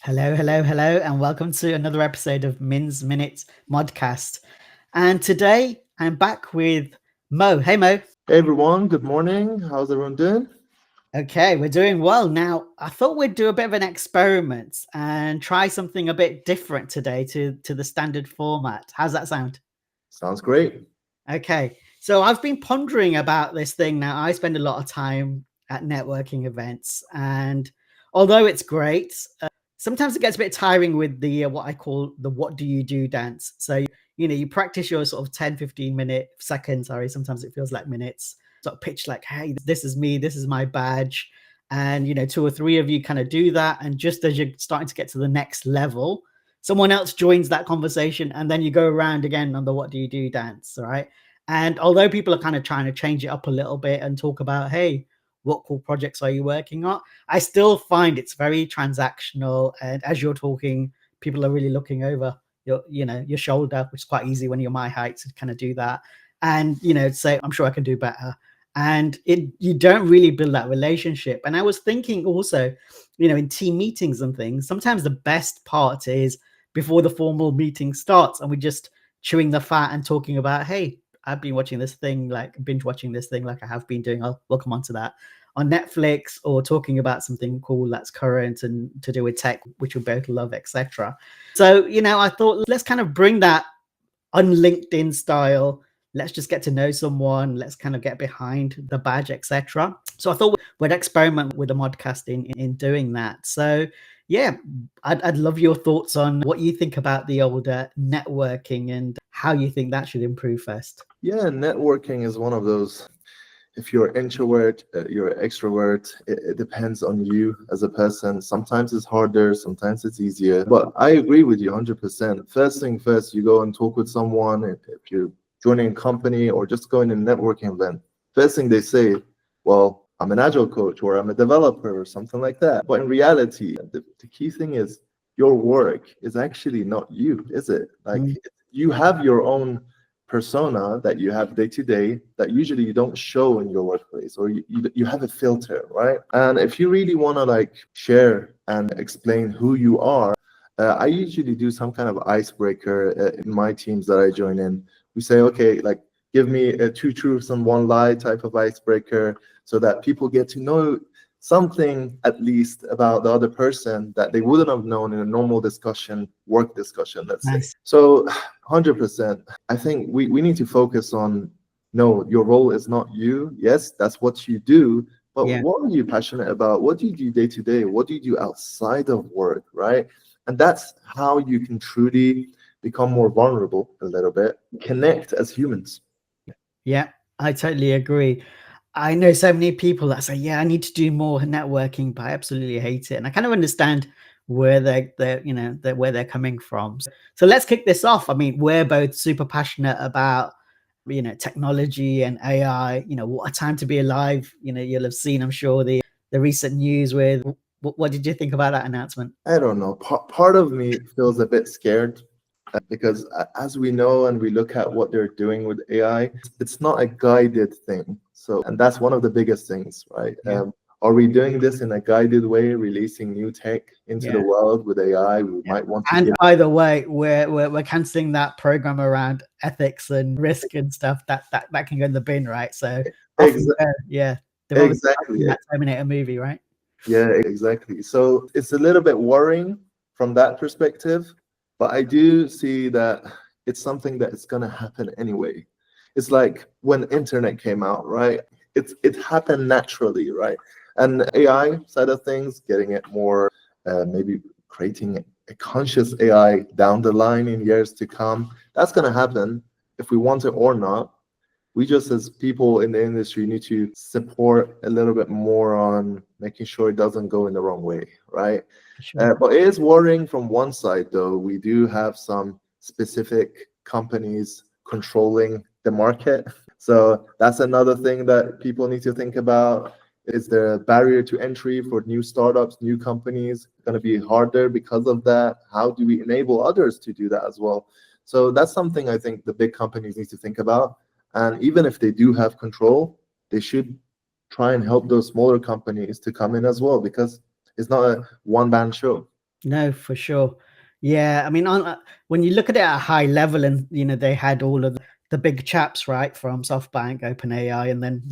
Hello, hello, hello, and welcome to another episode of Minute Modcast. And today I'm back with Mo. Hey, Mo. Hey everyone, good morning. How's everyone doing? Okay, we're doing well. Now, I thought we'd do a bit of an experiment and try something a bit different today to the standard format. How's that sound? Sounds great. Okay, so I've been pondering about this thing now. I spend a lot of time at networking events, and although it's great, sometimes it gets a bit tiring with the what I call the what do you do dance. So, you practice your sort of 10-15 minute seconds, sorry, sometimes it feels like minutes, sort of pitch like, hey, this is me, this is my badge. And, two or three of you kind of do that. And just as you're starting to get to the next level, someone else joins that conversation, and then you go around again on the what do you do dance, right? And although people are kind of trying to change it up a little bit and talk about, hey, what cool projects are you working on, I still find it's very transactional. And as you're talking, people are really looking over your shoulder, which is quite easy when you're my height to kind of do that. And say, I'm sure I can do better. And you don't really build that relationship. And I was thinking also, in team meetings and things, sometimes the best part is before the formal meeting starts and we're just chewing the fat and talking about, hey, I've been watching this thing, like binge watching this thing, like I have been doing. We'll come on to that on Netflix, or talking about something cool that's current and to do with tech, which we both love, etc. So, I thought let's kind of bring that on LinkedIn style. Let's just get to know someone. Let's kind of get behind the badge, etc. So I thought we'd experiment with a modcast in doing that. So yeah, I'd love your thoughts on what you think about the older networking and how you think that should improve first. Yeah, networking is one of those. If you're introvert, you're extrovert, it depends on you as a person. Sometimes it's harder, sometimes it's easier. But I agree with you 100%. First thing first, you go and talk with someone. If you're joining a company or just going to a networking event, first thing they say, well, I'm an agile coach or I'm a developer or something like that. But in reality, the key thing is your work is actually not you, is it? Like you have your own persona that you have day to day that usually you don't show in your workplace, or you have a filter, right? And if you really want to like share and explain who you are, I usually do some kind of icebreaker in my teams that I join in. We say, okay, like give me a two truths and one lie type of icebreaker, so that people get to know something at least about the other person that they wouldn't have known in a normal discussion, work discussion, let's say. Nice. So 100%, I think we need to focus on, no, your role is not you. Yes, that's what you do, but Yeah. what are you passionate about? What do you do day to day? What do you do outside of work, right? And that's how you can truly become more vulnerable a little bit, connect as humans. Yeah, I totally agree. I know so many people that say, yeah, I need to do more networking, but I absolutely hate it. And I kind of understand where where they're coming from. So let's kick this off. I mean, we're both super passionate about, technology and AI. What a time to be alive. You'll have seen, I'm sure, the recent news with, what did you think about that announcement? I don't know. Part of me feels a bit scared because as we know and we look at what they're doing with AI, it's not a guided thing. So, and that's one of the biggest things, right? Yeah. Are we doing this in a guided way, releasing new tech into the Yeah. world with AI? We Yeah. might want to And give. by the way, we're canceling that program around ethics and risk and stuff that can go in the bin, right? So off we Exa- go. Yeah, they've obviously exactly. seen that Terminator movie, right? Yeah, exactly. So it's a little bit worrying from that perspective, but I do see that it's something that is going to happen anyway. It's like when internet came out, right? It happened naturally, right? And AI side of things, getting it more, maybe creating a conscious AI down the line in years to come, that's going to happen if we want it or not. We just as people in the industry need to support a little bit more on making sure it doesn't go in the wrong way, right? For sure. But it is worrying from one side, though. We do have some specific companies controlling the market. So that's another thing that people need to think about. Is there a barrier to entry for new startups, new companies going to be harder because of that? How do we enable others to do that as well? So that's something I think the big companies need to think about. And even if they do have control, they should try and help those smaller companies to come in as well, because it's not a one-man show. No, for sure. Yeah, I mean, when you look at it at a high level, and they had all of the big chaps, right, from SoftBank, OpenAI, and then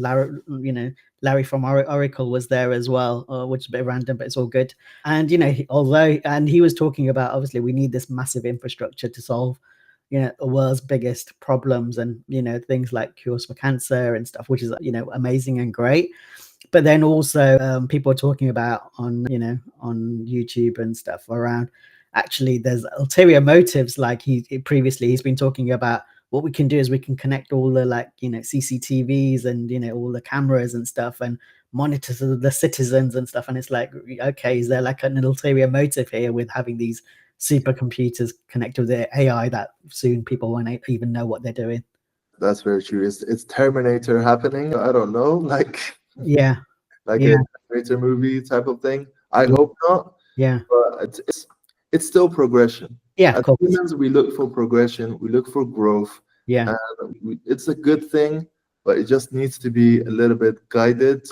Larry from Oracle was there as well, which is a bit random, but it's all good. And he was talking about, obviously we need this massive infrastructure to solve the world's biggest problems, and things like cures for cancer and stuff, which is amazing and great. But then also people are talking about on YouTube and stuff around, actually there's ulterior motives. Like he's been talking about, what we can do is we can connect all the CCTVs and all the cameras and stuff, and monitor the citizens and stuff. And it's like, okay, is there like an ulterior motive here with having these supercomputers connected with the AI that soon people won't even know what they're doing? That's very true. It's Terminator happening. I don't know, Yeah, like a yeah, Terminator movie type of thing. I yeah, hope not, yeah, but it's still progression. yeah, of As course. humans, we look for progression, we look for growth, Yeah, and it's a good thing, but it just needs to be a little bit guided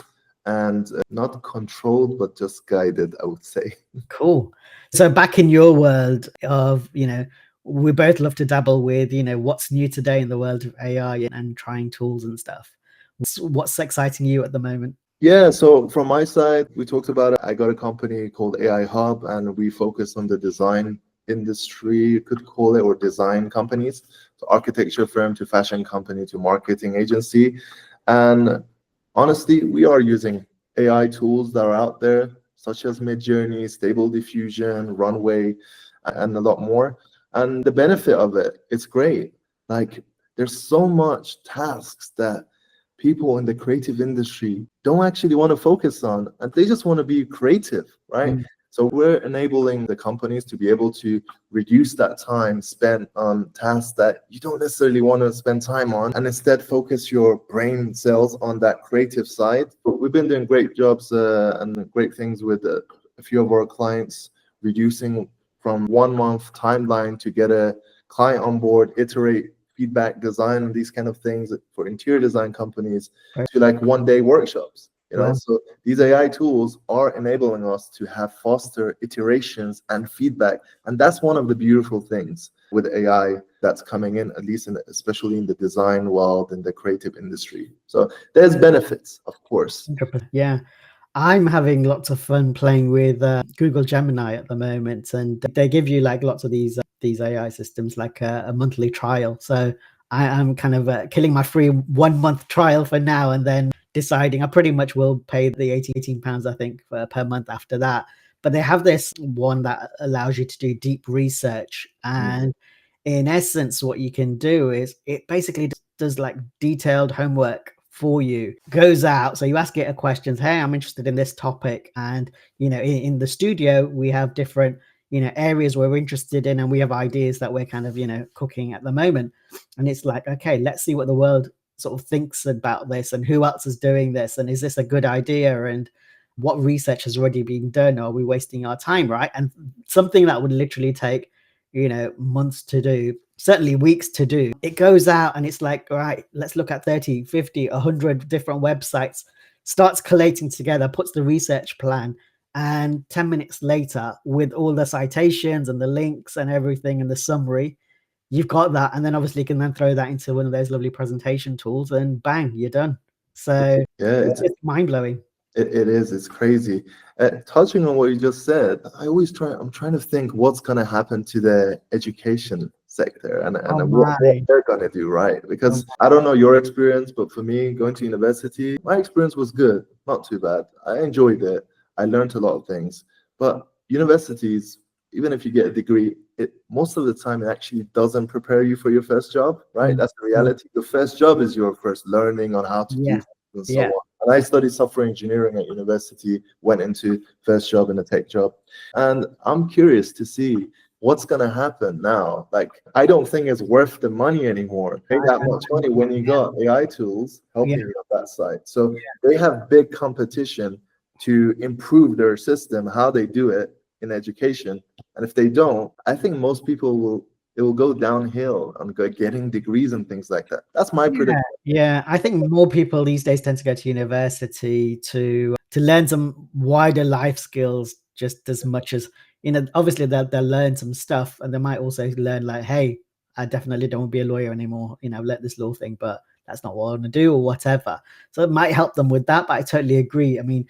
and not controlled, but just guided, I would say. cool. So back in your world of, we both love to dabble with, what's new today in the world of AI and trying tools and stuff. What's exciting you at the moment? Yeah, so from my side, we talked about it. I got a company called AI Hub, and we focus on the design industry, you could call it, or design companies, so architecture firm to fashion company to marketing agency. And honestly, we are using AI tools that are out there, such as Midjourney, Stable Diffusion, Runway, and a lot more. And the benefit of it, it's great. Like, there's so much tasks that people in the creative industry don't actually want to focus on, and they just want to be creative, right? Mm, So we're enabling the companies to be able to reduce that time spent on tasks that you don't necessarily want to spend time on, and instead focus your brain cells on that creative side. But we've been doing great jobs and great things with a few of our clients, reducing from 1 month timeline to get a client on board, iterate feedback design and these kind of things for interior design companies, right. to like 1 day workshops. Wow. So these AI tools are enabling us to have faster iterations and feedback, and that's one of the beautiful things with AI that's coming in, at least especially in the design world and the creative industry. So there's benefits, of course. 100%. Yeah. I'm having lots of fun playing with Google Gemini at the moment, and they give you like lots of these AI systems, like a monthly trial. So I am kind of killing my free 1 month trial for now, and then deciding I pretty much will pay the £18, I think, per month after that. But they have this one that allows you to do deep research, Mm. and in essence, what you can do is it basically does like detailed homework for you, goes out. So you ask it a questions, hey, I'm interested in this topic, and in the studio we have different areas we're interested in, and we have ideas that we're kind of cooking at the moment. And it's like, okay, let's see what the world sort of thinks about this, and who else is doing this, and is this a good idea, and what research has already been done, or are we wasting our time, right? And something that would literally take months to do, certainly weeks to do, it goes out and it's like, all right, let's look at 30, 50, 100 different websites, starts collating together, puts the research plan, and 10 minutes later, with all the citations and the links and everything and the summary, you've got that. And then obviously you can then throw that into one of those lovely presentation tools, and bang, you're done. So Yeah, it's mind-blowing. it is. It's crazy. Touching on what you just said, I'm trying to think what's going to happen to the education sector, and Oh what my. they're going to do, right? Oh, Because I don't know your experience, but for me, going to university, my experience was good, not too bad. I enjoyed it. I learned a lot of things. But universities, even if you get a degree, it most of the time it actually doesn't prepare you for your first job, right? mm, That's the mm, reality. Your first job is your first learning on how to do yeah, things and so yeah. on. And I studied software engineering at university, went into first job in a tech job. And I'm curious to see what's going to happen now. Like, I don't think it's worth the money anymore. Pay that much money when you got AI tools Yeah, helping you on that side. So they have big competition to improve their system, how they do it in education. And if they don't, I think most people it will go downhill on getting degrees and things like that. That's my yeah, prediction. yeah. I think more people these days tend to go to university to learn some wider life skills, just as much as obviously they'll learn some stuff, and they might also learn like, hey, I definitely don't want to be a lawyer anymore. Let this law thing, but that's not what I want to do or whatever. So it might help them with that. But I totally agree. I mean,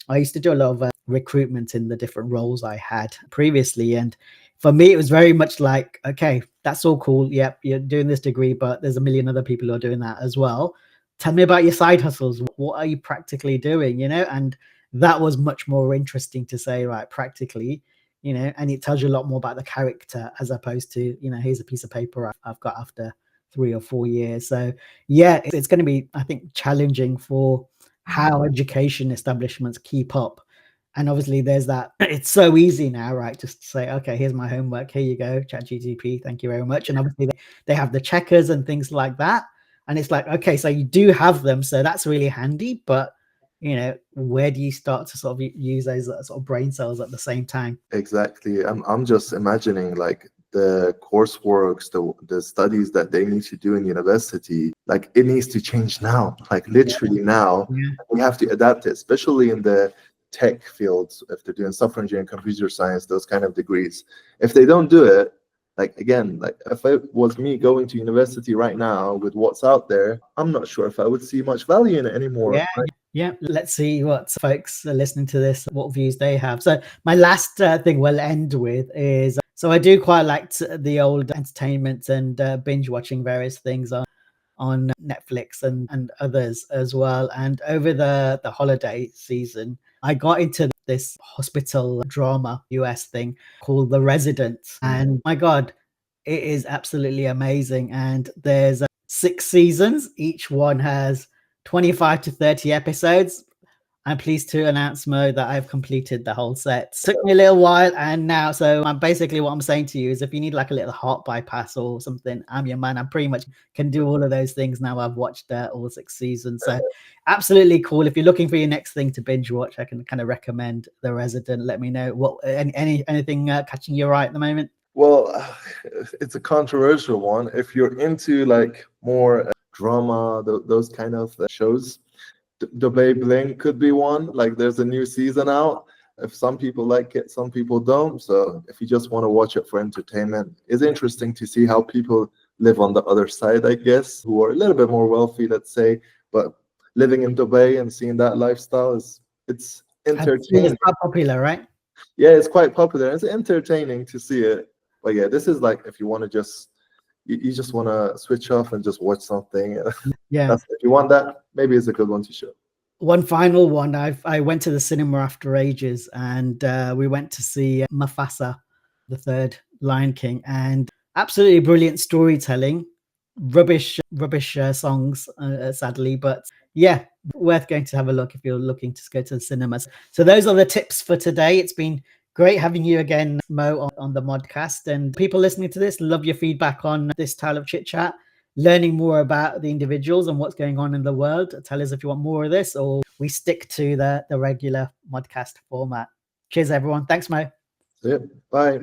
I used to do a lot of recruitment in the different roles I had previously. And for me, it was very much like, okay, that's all cool. Yep, you're doing this degree, but there's a million other people who are doing that as well. Tell me about your side hustles. What are you practically doing? And that was much more interesting to say, right, practically, and it tells you a lot more about the character as opposed to, here's a piece of paper I've got after 3 or 4 years. So yeah, it's going to be, I think, challenging for how education establishments keep up. And obviously there's that, it's so easy now, right? Just to say, okay, here's my homework. Here you go, ChatGPT. Thank you very much. And obviously they have the checkers and things like that. And it's like, okay, so you do have them. So that's really handy. But, where do you start to sort of use those sort of brain cells at the same time? Exactly. I'm just imagining like the courseworks, the studies that they need to do in university, like it needs to change now, like literally now. Yeah. We have to adapt it, especially in the tech fields, if they're doing software engineering, computer science, those kind of degrees. If they don't do it, like again, like if it was me going to university right now with what's out there, I'm not sure if I would see much value in it anymore. Yeah. Right? Yeah, let's see what folks are listening to this, what views they have. So my last thing we'll end with is, so I do quite like the old entertainment and binge watching various things on Netflix and others as well. And over the holiday season, I got into this hospital drama US thing called The Resident. And my God, it is absolutely amazing. And there's 6 seasons. Each one has 25 to 30 episodes. I'm pleased to announce, Mo, that I've completed the whole set. It took me a little while, and now, so I'm basically, what I'm saying to you is, if you need like a little heart bypass or something, I'm your man. I pretty much can do all of those things now. I've watched all 6 seasons, so absolutely cool. If you're looking for your next thing to binge watch, I can kind of recommend The Resident. Let me know what anything catching your eye at the moment. Well, it's a controversial one. If you're into like more drama, those kind of shows, Dubai Bling could be one. Like there's a new season out. If some people like it, some people don't. So if you just want to watch it for entertainment, it's interesting to see how people live on the other side, I guess, who are a little bit more wealthy, let's say. But living in Dubai and seeing that lifestyle it's entertaining. It's quite popular, right? Yeah, it's quite popular. It's entertaining to see it. But yeah, this is like if you want to just you just want to switch off and just watch something. Yeah. If you want that, maybe it's a good one to show. One final one. I went to the cinema after ages, and we went to see Mufasa, the third Lion King, and absolutely brilliant storytelling. Rubbish songs, sadly, but yeah, worth going to have a look if you're looking to go to the cinemas. So those are the tips for today. It's been great having you again, Mo, on the Modcast. And people listening to this, love your feedback on this style of chit chat, learning more about the individuals and what's going on in the world. Tell us if you want more of this, or we stick to the regular Modcast format. Cheers, everyone. Thanks, Mo. See ya. Bye.